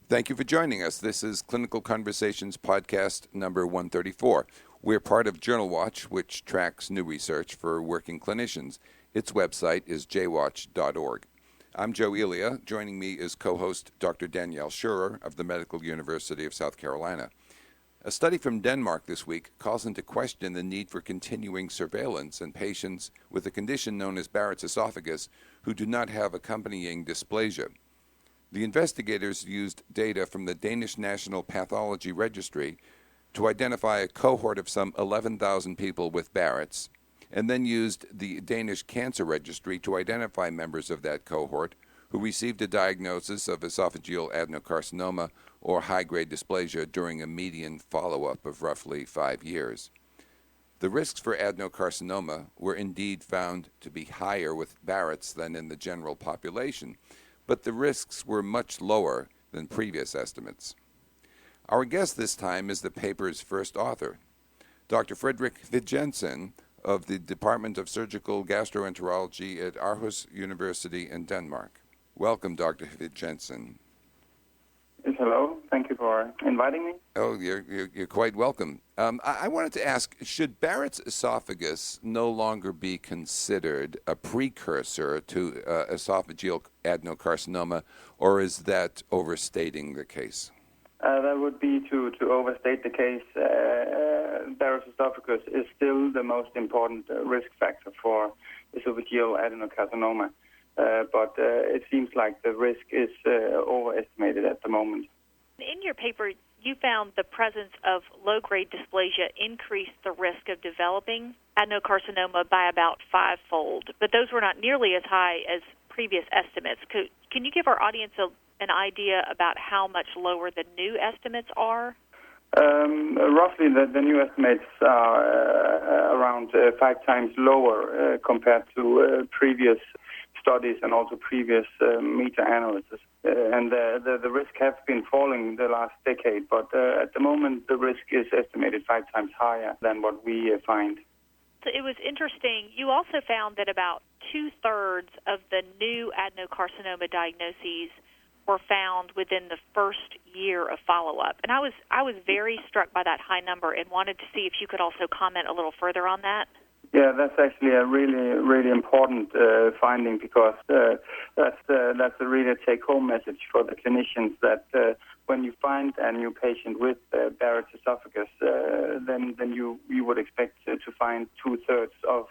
Thank you for joining us. This is Clinical Conversations podcast number 134. We're part of Journal Watch, which tracks new research for working clinicians. Its website is jwatch.org. I'm Joe Elia. Joining me is co-host Dr. Danielle Schurer of the Medical University of South Carolina. A study from Denmark this week calls into question the need for continuing surveillance in patients with a condition known as Barrett's esophagus who do not have accompanying dysplasia. The investigators used data from the Danish National Pathology Registry to identify a cohort of some 11,000 people with Barrett's, and then used the Danish Cancer Registry to identify members of that cohort who received a diagnosis of esophageal adenocarcinoma or high-grade dysplasia during a median follow-up of roughly 5 years. The risks for adenocarcinoma were indeed found to be higher with Barrett's than in the general population, but the risks were much lower than previous estimates. Our guest this time is the paper's first author, Dr. Fredrik Vidjensen of the Department of Surgical Gastroenterology at Aarhus University in Denmark. Welcome, Dr. Vidjensen. Yes, hello. Thank you for inviting me. Oh, you're quite welcome. I wanted to ask, should Barrett's esophagus no longer be considered a precursor to esophageal adenocarcinoma, or is that overstating the case? That would be to overstate the case. Barrett's esophagus is still the most important risk factor for esophageal adenocarcinoma, but it seems like the risk is overestimated at the moment. In your paper, you found the presence of low-grade dysplasia increased the risk of developing adenocarcinoma by about 5-fold, but those were not nearly as high as previous estimates. Can you give our audience an idea about how much lower the new estimates are? Roughly, the new estimates are around 5 times lower compared to previous studies and also previous meta-analysis. And the risk has been falling the last decade, but at the moment the risk is estimated 5 times higher than what we find. So it was interesting. You also found that about 2/3 of the new adenocarcinoma diagnoses were found within the first year of follow-up. And I was very struck by that high number and wanted to see if you could also comment a little further on that. Yeah, that's actually a really important finding, because that's a really take-home message for the clinicians that when you find a new patient with Barrett's esophagus, then you would expect to find 2/3 of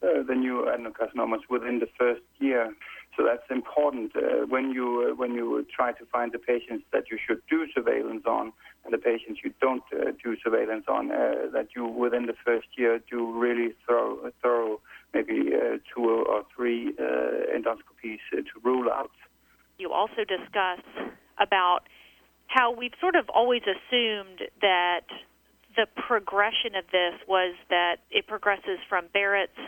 the new adenocarcinomas within the first year. So that's important when you try to find the patients that you should do surveillance on and the patients you don't do surveillance on, that you within the first year do really thorough maybe 2 or 3 endoscopies to rule out. You also discuss about how we've sort of always assumed that the progression of this was that it progresses from Barrett's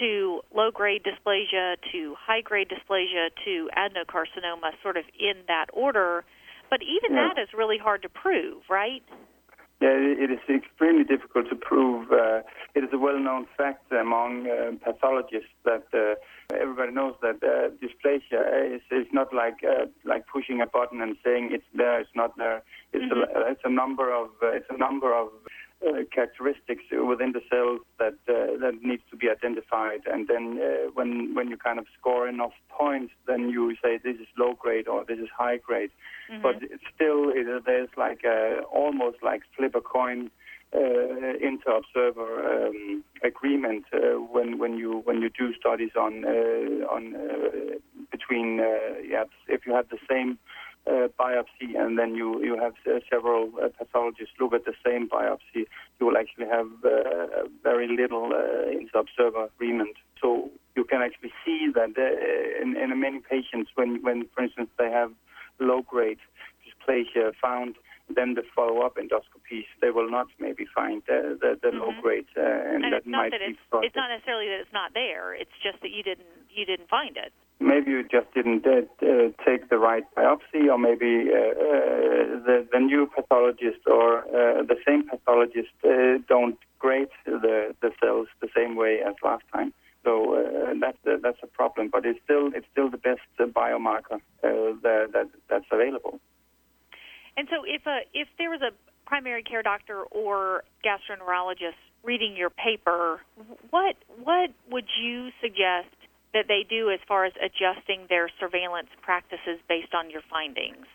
to low-grade dysplasia to high-grade dysplasia to adenocarcinoma, sort of in that order. But even that is really hard to prove, right? Yeah, it is extremely difficult to prove. It is a well-known fact among pathologists that everybody knows that dysplasia is not like pushing a button and saying it's there, it's not there. It's a number of characteristics within the cells that needs to be identified, and then when you kind of score enough points, then you say this is low grade or this is high grade. Mm-hmm. But there's like almost like flip a coin inter-observer agreement when you do studies on between if you have the same biopsy and then you have several pathologists look at the same biopsy, you will actually have very little inter-observer agreement. So you can actually see that in many patients when for instance they have low-grade dysplasia found, then the follow-up endoscopies, they will not maybe find the low-grade, and that might be fraught. It's not necessarily that it's not there. It's just that you didn't find it. Maybe you just didn't take the right biopsy, or maybe the new pathologist or the same pathologist don't grade the cells the same way as last time. So that's a problem, but it's still the best biomarker that's available. And so if there was a primary care doctor or gastroenterologist reading your paper, what would you suggest that they do as far as adjusting their surveillance practices based on your findings?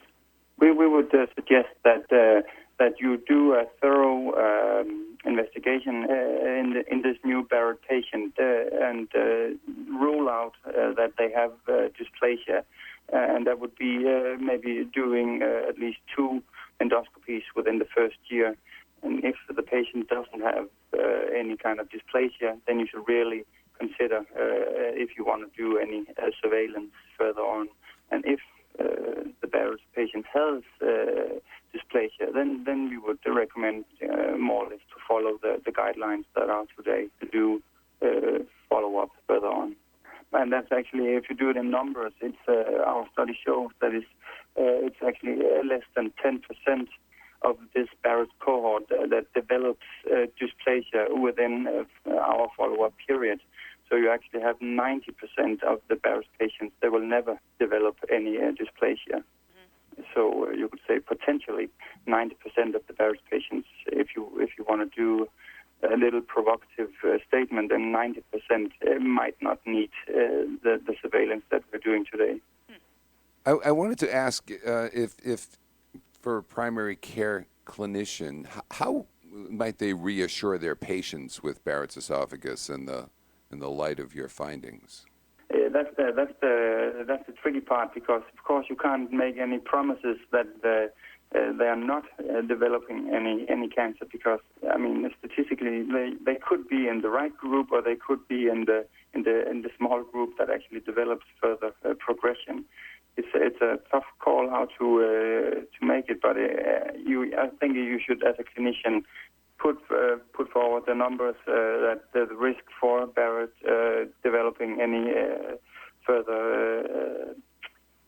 We would suggest that you do a thorough investigation in this new Barrett patient and rule out that they have dysplasia, and that would be maybe doing at least 2 endoscopies within the first year. And if the patient doesn't have any kind of dysplasia, then you should really consider if you want to do any surveillance further on. And if the Barrett's patient has dysplasia, then we would recommend more or less to follow the guidelines that are today to do follow-up further on. And that's actually, if you do it in numbers, it's our study shows that it's actually less than 10% of this Barrett's cohort that develops dysplasia within our follow-up period. So you actually have 90% of the Barrett's patients that will never develop any dysplasia. Mm-hmm. So you could say potentially 90% of the Barrett's patients, if you want to do a little provocative statement, then 90% might not need the surveillance that we're doing today. I wanted to ask if for a primary care clinician, how might they reassure their patients with Barrett's esophagus in the light of your findings? That's the tricky part, because of course you can't make any promises that they are not developing any cancer, because I mean statistically they could be in the right group or they could be in the small group that actually develops further progression. It's a tough call how to make it, but I think you should, as a clinician, put forward the numbers that the risk for Barrett developing any further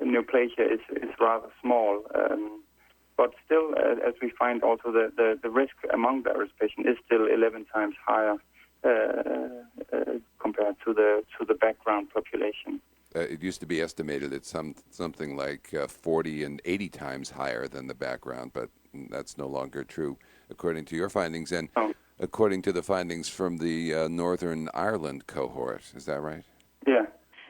neoplasia is rather small. But still, as we find also the risk among Barrett's patients is still 11 times higher compared to the background population. It used to be estimated at something like 40 and 80 times higher than the background, but that's no longer true, according to your findings and according to the findings from the Northern Ireland cohort. Is that right? Yeah.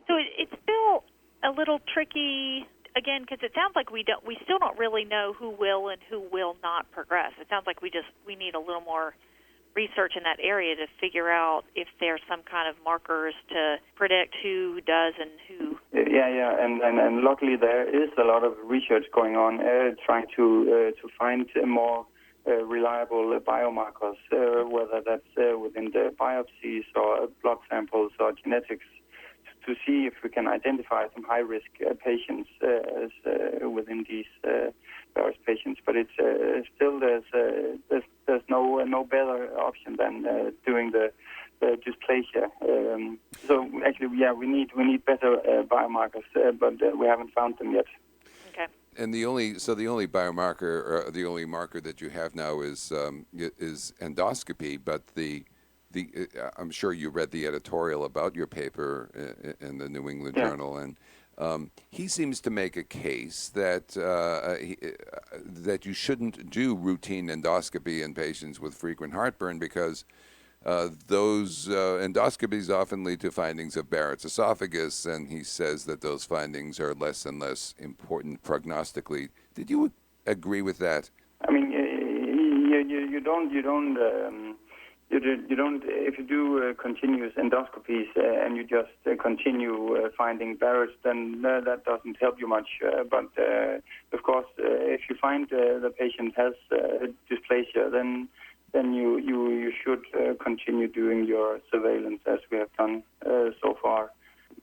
So it's still a little tricky, again, because it sounds like we still don't really know who will and who will not progress. It sounds like we need a little more research in that area to figure out if there's some kind of markers to predict who does and who. Yeah, and luckily there is a lot of research going on trying to find more reliable biomarkers, whether that's within the biopsies or blood samples or genetics, to see if we can identify some high-risk patients within these Barrett's patients. But it's still there's no better option than doing the dysplasia. So actually, yeah, we need better biomarkers, but we haven't found them yet. Okay. And the only biomarker, or the only marker that you have now is endoscopy, but I'm sure you read the editorial about your paper in the New England Journal, and he seems to make a case that that you shouldn't do routine endoscopy in patients with frequent heartburn because those endoscopies often lead to findings of Barrett's esophagus, and he says that those findings are less and less important prognostically. Did you agree with that? I mean, you don't. If you do continuous endoscopies and you just continue finding Barrett's, then that doesn't help you much. But of course, if you find the patient has dysplasia, then you should continue doing your surveillance as we have done so far.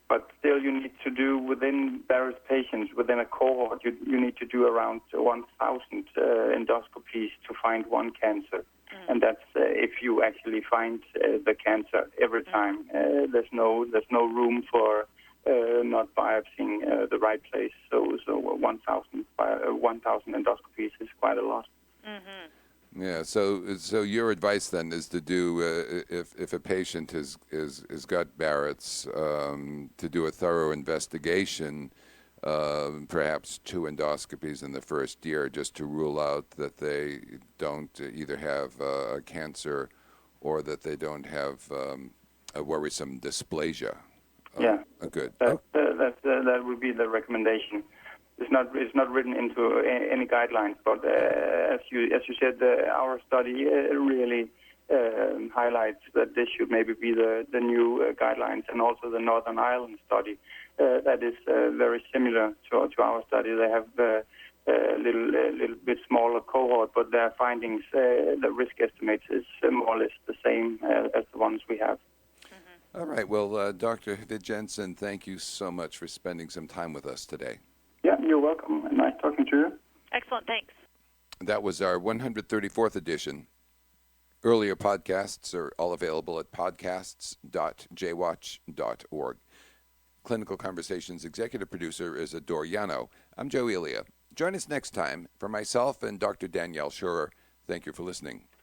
But still, you need to do within Barrett's patients, within a cohort, you need to do around 1,000 endoscopies to find one cancer. And that's if you actually find the cancer every time. There's no room for not biopsying the right place. So 1,000 endoscopies is quite a lot. Mm-hmm. Yeah. So your advice then is to do if a patient has got Barrett's, to do a thorough investigation perhaps 2 endoscopies in the first year just to rule out that they don't either have cancer or that they don't have a worrisome dysplasia. Good. That would be the recommendation. It's not written into any guidelines, but as you said, our study really highlights that this should maybe be the new guidelines, and also the Northern Ireland study that is very similar to our study. They have a little bit smaller cohort, but their findings, the risk estimates is more or less the same as the ones we have. All right. Well, Dr. Vidjensen, thank you so much for spending some time with us today. Yeah, you're welcome. Nice talking to you. Excellent. Thanks. That was our 134th edition. Earlier podcasts are all available at podcasts.jwatch.org. Clinical Conversations executive producer is Adore Yano. I'm Joe Elia. Join us next time. For myself and Dr. Danielle Schurer, thank you for listening.